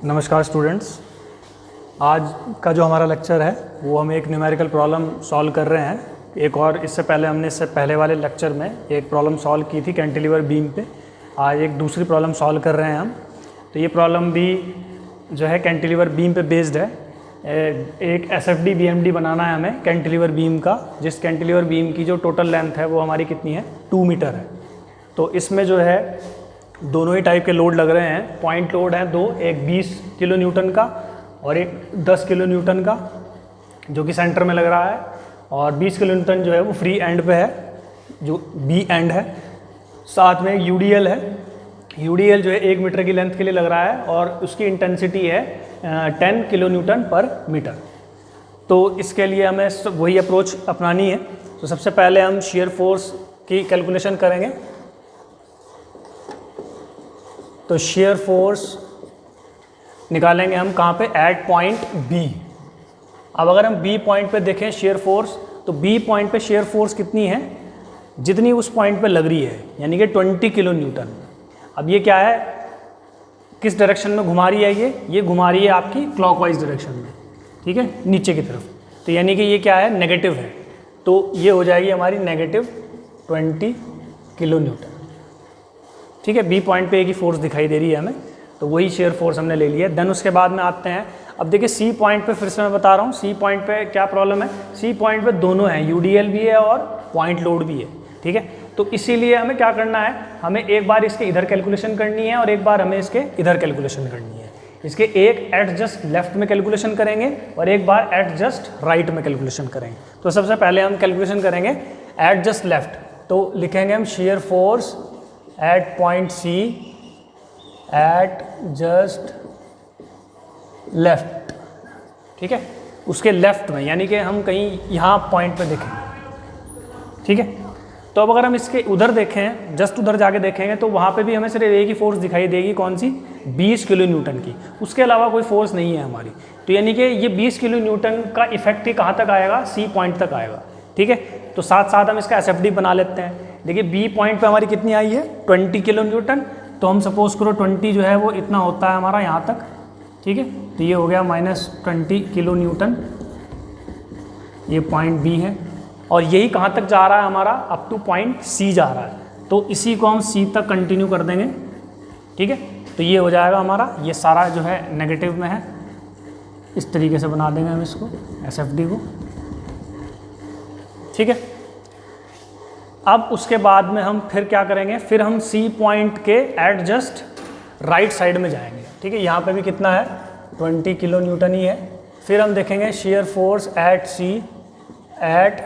नमस्कार स्टूडेंट्स। आज का जो हमारा लेक्चर है वो हम एक न्यूमेरिकल प्रॉब्लम सॉल्व कर रहे हैं। एक और इससे पहले वाले लेक्चर में एक प्रॉब्लम सॉल्व की थी कैंटिलीवर बीम पे। आज एक दूसरी प्रॉब्लम सॉल्व कर रहे हैं हम। तो ये प्रॉब्लम भी जो है कैंटिलीवर बीम पे बेस्ड है। एक SFD BMD बनाना है हमें कैंटिलीवर बीम का, जिस कैंटिलीवर बीम की जो टोटल लेंथ है वो हमारी कितनी है, 2 मीटर है। तो इसमें जो है दोनों ही टाइप के लोड लग रहे हैं। पॉइंट लोड है दो, एक 20 किलो न्यूटन का और एक 10 किलो न्यूटन का, जो कि सेंटर में लग रहा है। और 20 किलो न्यूटन जो है वो फ्री एंड पे है, जो बी एंड है। साथ में एक UDL है। UDL जो है 1 मीटर की लेंथ के लिए लग रहा है और उसकी इंटेंसिटी है 10 किलो न्यूटन पर मीटर। तो इसके लिए हमें वही अप्रोच अपनानी है। तो सबसे पहले हम शियर फोर्स की कैलकुलेशन करेंगे। तो शियर फोर्स निकालेंगे हम कहाँ पे, एट पॉइंट B। अब अगर हम B पॉइंट पे देखें शियर फोर्स, तो B पॉइंट पे शियर फोर्स कितनी है, जितनी उस पॉइंट पे लग रही है, यानी कि 20 किलो न्यूटन। अब ये क्या है, किस डायरेक्शन में घुमा रही है, ये घुमा रही है आपकी क्लॉकवाइज डायरेक्शन में, ठीक है, नीचे की तरफ। तो यानी कि ये क्या है, नेगेटिव है। तो ये हो जाएगी हमारी नेगेटिव 20 किलो न्यूटन, ठीक है। B पॉइंट पे एक ही फोर्स दिखाई दे रही है हमें, तो वही शेयर फोर्स हमने ले लिया। देन उसके बाद में आते हैं, अब देखिए C पॉइंट पे फिर से मैं बता रहा हूँ, C पॉइंट पे क्या प्रॉब्लम है। C पॉइंट पे दोनों हैं, UDL भी है और पॉइंट लोड भी है, ठीक है। तो इसीलिए हमें क्या करना है, हमें एक बार इसके इधर कैलकुलेशन करनी है और एक बार हमें इसके इधर कैलकुलेशन करनी है। इसके एक एट जस्ट लेफ्ट में कैलकुलेशन करेंगे और एक बार एट जस्ट राइट में कैलकुलेशन करेंगे। तो सबसे पहले हम कैलकुलेशन करेंगे एट जस्ट लेफ्ट। तो लिखेंगे हम shear force at point C at just left, ठीक है, उसके लेफ्ट में, यानी कि हम कहीं यहाँ पॉइंट पे देखें, ठीक है। तो अब अगर हम इसके उधर देखें, जस्ट उधर जाके देखेंगे, तो वहाँ पे भी हमें सिर्फ एक ही फोर्स दिखाई देगी, कौन सी, 20 किलो न्यूटन की। उसके अलावा कोई फोर्स नहीं है हमारी। तो यानी कि ये 20 किलो न्यूटन का इफेक्ट ही कहाँ तक आएगा, C पॉइंट तक आएगा, ठीक है। तो साथ साथ हम इसका SFD बना लेते हैं। देखिए B पॉइंट पे हमारी कितनी आई है, 20 किलो न्यूटन। तो हम सपोज करो 20 जो है वो इतना होता है हमारा यहाँ तक, ठीक है। तो ये हो गया -20 किलो न्यूटन, ये पॉइंट B है। और यही कहाँ तक जा रहा है हमारा, अप टू पॉइंट C जा रहा है। तो इसी को हम C तक कंटिन्यू कर देंगे, ठीक है। तो ये हो जाएगा हमारा, ये सारा जो है नेगेटिव में है, इस तरीके से बना देंगे हम इसको, SFD को, ठीक है। अब उसके बाद में हम फिर क्या करेंगे, फिर हम C पॉइंट के एट जस्ट राइट साइड में जाएंगे, ठीक है। यहाँ पे भी कितना है, 20 किलो न्यूटन ही है। फिर हम देखेंगे shear force at C at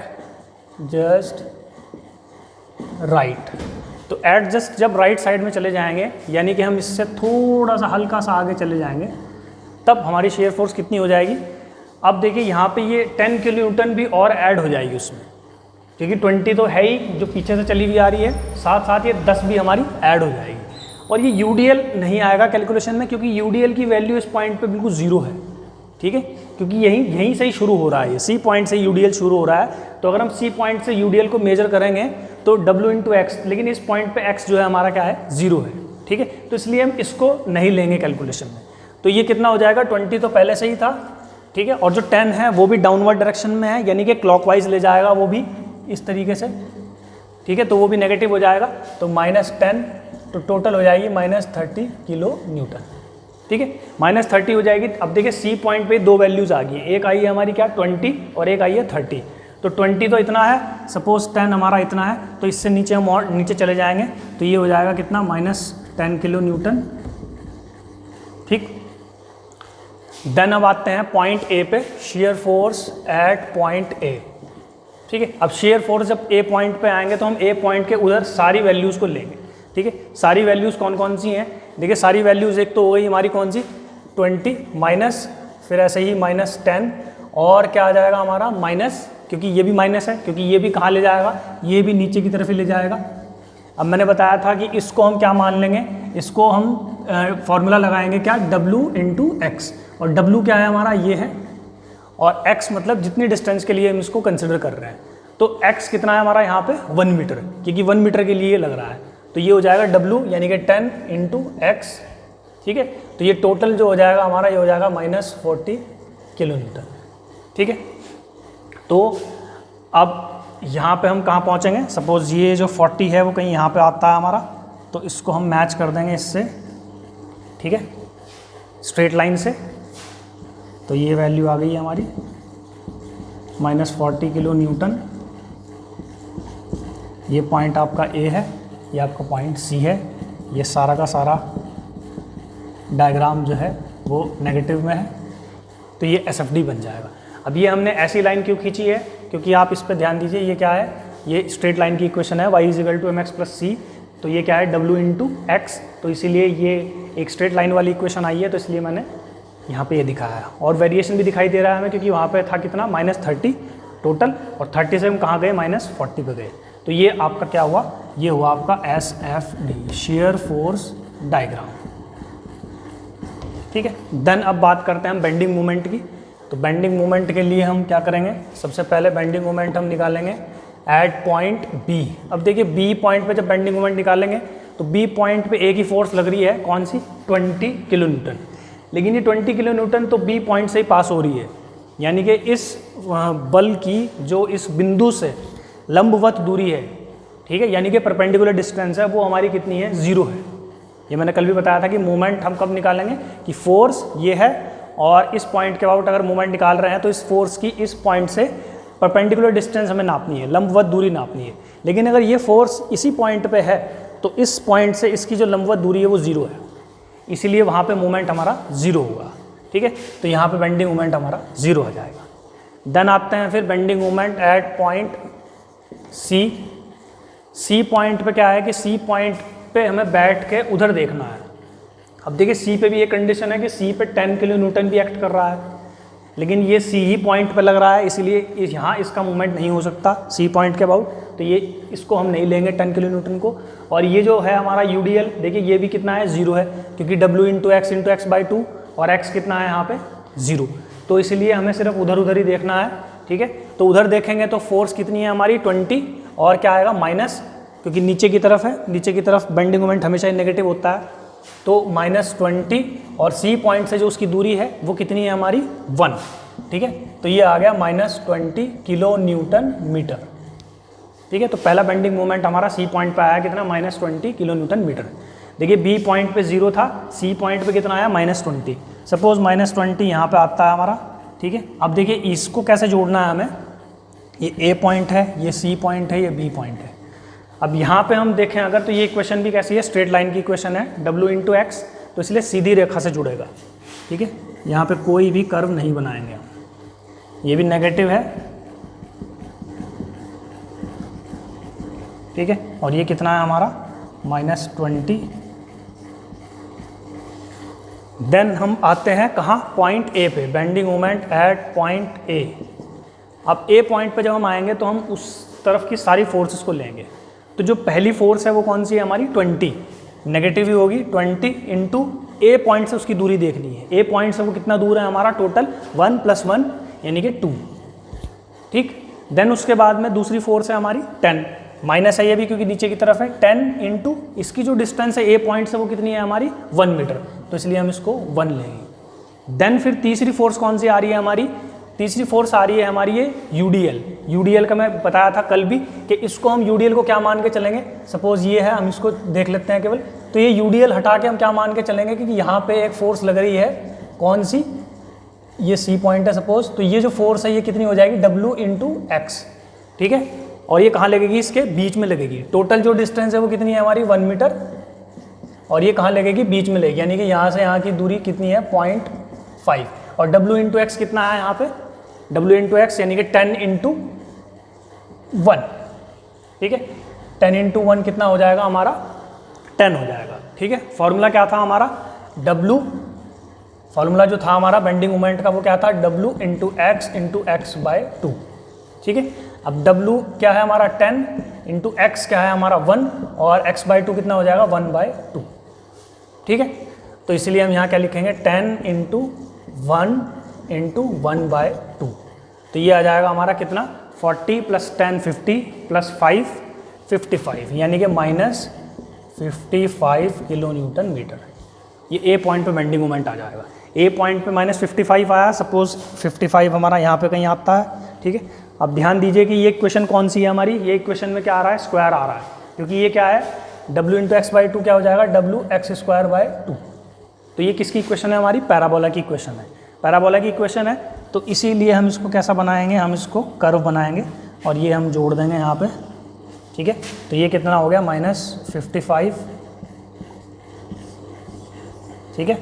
just right. तो एट जस्ट जब राइट साइड में चले जाएंगे, यानी कि हम इससे थोड़ा सा हल्का सा आगे चले जाएंगे, तब हमारी शेयर फोर्स कितनी हो जाएगी। अब देखिए यहाँ पे ये 10 किलो न्यूटन भी और ऐड हो जाएगी उसमें, क्योंकि 20 तो है ही जो पीछे से चली हुई आ रही है, साथ साथ ये 10 भी हमारी ऐड हो जाएगी। और ये UDL नहीं आएगा कैलकुलेशन में, क्योंकि UDL की वैल्यू इस पॉइंट पे बिल्कुल 0 है, ठीक है, क्योंकि यहीं से ही शुरू हो रहा है, ये C पॉइंट से UDL शुरू हो रहा है। तो अगर हम C पॉइंट से UDL को मेजर करेंगे तो W × X, लेकिन इस पॉइंट पे X जो है हमारा क्या है, 0 है, ठीक है। तो इसलिए हम इसको नहीं लेंगे कैलकुलेशन में। तो ये कितना हो जाएगा, 20 तो पहले से ही था, ठीक है, और जो 10 है वो भी डाउनवर्ड डायरेक्शन में है, यानी कि क्लॉकवाइज ले जाएगा वो भी इस तरीके से, ठीक है। तो वो भी नेगेटिव हो जाएगा, तो -10, तो टोटल हो जाएगी -30 किलो न्यूटन, ठीक है, -30 हो जाएगी। अब देखिए C पॉइंट पे दो वैल्यूज़ आ गई, एक आई है हमारी क्या, 20 और एक आई है 30। तो 20 तो इतना है, सपोज 10 हमारा इतना है, तो इससे नीचे हम और नीचे चले जाएंगे, तो ये हो जाएगा कितना, -10 किलो न्यूटन, ठीक। देन अब आते हैं पॉइंट A पे, share force at point A, ठीक है। अब शेयर फोर्स जब A पॉइंट पे आएंगे तो हम A पॉइंट के उधर सारी वैल्यूज़ को लेंगे, ठीक है। सारी वैल्यूज़ कौन कौन सी हैं, देखिए सारी वैल्यूज़ एक तो हो गई हमारी कौन सी, 20 माइनस, फिर ऐसे ही -10, और क्या आ जाएगा हमारा माइनस, क्योंकि ये भी माइनस है, क्योंकि ये भी कहाँ ले जाएगा, ये भी नीचे की तरफ ही ले जाएगा। अब मैंने बताया था कि इसको हम क्या मान लेंगे, इसको हम फॉर्मूला लगाएंगे क्या, W × X, और W क्या है हमारा, ये है, और x मतलब जितनी डिस्टेंस के लिए हम इसको कंसिडर कर रहे हैं। तो x कितना है हमारा यहाँ पे, 1 मीटर, क्योंकि 1 मीटर के लिए लग रहा है। तो ये हो जाएगा W, यानी कि 10 × x, ठीक है। तो ये टोटल जो हो जाएगा हमारा, ये हो जाएगा -40 किलो न्यूटन, ठीक है। तो अब यहाँ पे हम कहाँ पहुँचेंगे, सपोज़ ये जो 40 है वो कहीं यहाँ पे आता है हमारा, तो इसको हम मैच कर देंगे इससे, ठीक है, स्ट्रेट लाइन से। तो ये वैल्यू आ गई है हमारी -40 किलो न्यूटन। ये पॉइंट आपका ए है, ये आपका पॉइंट सी है। ये सारा का सारा डायग्राम जो है वो नेगेटिव में है, तो ये SFD बन जाएगा। अब ये हमने ऐसी लाइन क्यों खींची है, क्योंकि आप इस पर ध्यान दीजिए, ये क्या है, ये स्ट्रेट लाइन की इक्वेशन है y = mx + c। तो ये क्या है, w × x, तो इसीलिए ये एक स्ट्रेट लाइन वाली इक्वेशन आई है, तो इसलिए मैंने यहाँ पे ये दिखाया है। और वेरिएशन भी दिखाई दे रहा है हमें, क्योंकि वहाँ पे था कितना, -30 टोटल, और 30 से हम कहाँ गए, -40 पे गए। तो ये आपका क्या हुआ, ये हुआ आपका SFD, शेयर फोर्स डायग्राम, ठीक है। देन अब बात करते हैं हम बेंडिंग मोमेंट की। तो बेंडिंग मोमेंट के लिए हम क्या करेंगे, सबसे पहले बेंडिंग मोमेंट हम निकालेंगे एट पॉइंट B। अब देखिए B पॉइंट पे जब बेंडिंग मोमेंट निकालेंगे तो B पॉइंट पे एक ही फोर्स लग रही है, कौन सी, 20 किलो न्यूटन। लेकिन ये 20 किलो न्यूटन तो B पॉइंट से ही पास हो रही है, यानी कि इस बल की जो इस बिंदु से लंबवत दूरी है, ठीक है, यानी कि परपेंडिकुलर डिस्टेंस है, वो हमारी कितनी है, 0 है। ये मैंने कल भी बताया था कि मोमेंट हम कब निकालेंगे, कि फोर्स ये है और इस पॉइंट के अबाउट अगर मोमेंट निकाल रहे हैं तो इस फोर्स की इस पॉइंट से परपेंडिकुलर डिस्टेंस हमें नापनी है, लंबवत दूरी नापनी है। लेकिन अगर ये फोर्स इसी पॉइंट पे है तो इस पॉइंट से इसकी जो लंबवत दूरी है वो 0 है, इसीलिए वहाँ पे मोमेंट हमारा 0 होगा, ठीक है। तो यहाँ पे बेंडिंग मोमेंट हमारा 0 हो जाएगा। देन आते हैं फिर bending moment at point C point पे क्या है कि सी पॉइंट पे हमें बैठ के उधर देखना है। अब देखिए सी पे भी ये कंडीशन है कि सी पे 10 किलो न्यूटन भी एक्ट कर रहा है, लेकिन ये सी ही पॉइंट पे लग रहा है, इसलिए यहाँ इसका मूवमेंट नहीं हो सकता सी पॉइंट के अबाउट, तो ये इसको हम नहीं लेंगे 10 किलो न्यूटन को। और ये जो है हमारा UDL, देखिए ये भी कितना है, 0 है, क्योंकि W × x/2 और x कितना है यहाँ पे 0, तो इसलिए हमें सिर्फ उधर उधर ही देखना है, ठीक है। तो उधर देखेंगे तो फोर्स कितनी है हमारी 20, और क्या आएगा माइनस, क्योंकि नीचे की तरफ है, नीचे की तरफ बेंडिंग मोमेंट हमेशा नेगेटिव होता है, तो -20, और सी पॉइंट से जो उसकी दूरी है वो कितनी है हमारी 1, ठीक है। तो ये आ गया -20 किलो न्यूटन मीटर, ठीक है। तो पहला बेंडिंग मोमेंट हमारा सी पॉइंट पे आया कितना, -20 किलो न्यूटन मीटर। देखिए बी पॉइंट पे 0 था, सी पॉइंट पे कितना आया, -20। सपोज -20 यहाँ पे आता है हमारा, ठीक है। अब देखिए इसको कैसे जोड़ना है हमें, ये ए पॉइंट है, ये सी पॉइंट है, ये बी पॉइंट है। अब यहाँ पे हम देखें अगर, तो ये इक्वेशन भी कैसी है, स्ट्रेट लाइन की इक्वेशन है, W × x, तो इसलिए सीधी रेखा से जुड़ेगा, ठीक है। यहाँ पे कोई भी कर्व नहीं बनाएंगे हम, ये भी नेगेटिव है, ठीक है। और ये कितना है हमारा -20। देन हम आते हैं कहाँ, पॉइंट ए पे, bending moment at point A. अब ए पॉइंट पे जब हम आएंगे तो हम उस तरफ की सारी फोर्सेस को लेंगे। तो जो पहली फोर्स है वो कौन सी है हमारी, 20, नेगेटिव ही होगी, 20 इंटू ए पॉइंट से उसकी दूरी देखनी है। ए पॉइंट से वो कितना दूर है हमारा, टोटल 1 + 1 यानी कि 2, ठीक। देन उसके बाद में दूसरी फोर्स है हमारी 10, माइनस है ये भी क्योंकि नीचे की तरफ है, 10 इंटू इसकी जो डिस्टेंस है ए पॉइंट से वो कितनी है हमारी 1 मीटर, तो इसलिए हम इसको 1 लेंगे। देन फिर तीसरी फोर्स कौन सी आ रही है हमारी, तीसरी फोर्स आ रही है हमारी ये UDL का मैं बताया था कल भी कि इसको हम UDL को क्या मान के चलेंगे, सपोज ये है, हम इसको देख लेते हैं केवल, तो ये UDL हटा के हम क्या मान के चलेंगे, क्योंकि यहाँ पे एक फोर्स लग रही है, कौन सी, ये सी पॉइंट है सपोज, तो ये जो फोर्स है ये कितनी हो जाएगी, W × x, ठीक है। और ये कहाँ लगेगी, इसके बीच में लगेगी। टोटल जो डिस्टेंस है वो कितनी है हमारी 1 मीटर, और ये कहाँ लगेगी, बीच में लगेगी, यानी कि यहाँ से यहाँ की दूरी कितनी है 0.5, और W × x कितना है यहाँ पे, W × x यानी कि 10 × 1, ठीक है। 10 × 1 कितना हो जाएगा हमारा, 10 हो जाएगा, ठीक है। फॉर्मूला क्या था हमारा, फॉर्मूला जो था हमारा बेंडिंग मोमेंट का वो क्या था, W × x × x/2, ठीक है। अब W क्या है हमारा 10, इंटू x क्या है हमारा 1, और x/2 कितना हो जाएगा 1/2, ठीक है। तो इसलिए हम यहाँ क्या लिखेंगे, 10 × 1 × 1/2, तो ये आ जाएगा हमारा कितना, 40 + 10 50 + 5 55, यानी कि -55 किलो न्यूटन मीटर, ये ए पॉइंट पे बेंडिंग मोमेंट आ जाएगा। ए पॉइंट पे -55 आया, सपोज 55 हमारा यहाँ पे कहीं आता है, ठीक है। अब ध्यान दीजिए कि ये इक्वेशन कौन सी है हमारी, ये इक्वेशन में क्या आ रहा है, स्क्वायर आ रहा है, क्योंकि ये क्या है w into x by two क्या हो जाएगा, wx²/2। तो ये किसकी इक्वेशन है हमारी, पैराबोला की इक्वेशन है, पैराबोला की इक्वेशन है। तो इसीलिए हम इसको कैसा बनाएंगे, हम इसको कर्व बनाएंगे और ये हम जोड़ देंगे यहाँ पे, ठीक है। तो ये कितना हो गया -55, ठीक है,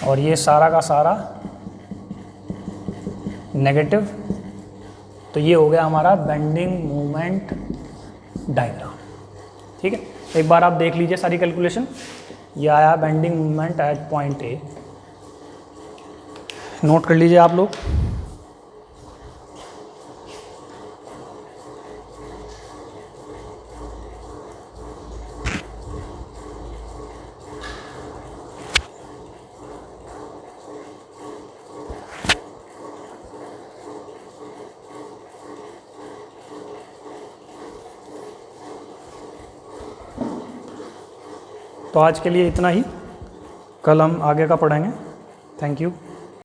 और ये सारा का सारा नेगेटिव। तो ये हो गया हमारा बेंडिंग मोमेंट डायग्राम, ठीक है। एक बार आप देख लीजिए सारी कैलकुलेशन। ये आया bending moment at point A, note कर लीजिए आप लोग। तो आज के लिए इतना ही, कल हम आगे का पढ़ेंगे। Thank you.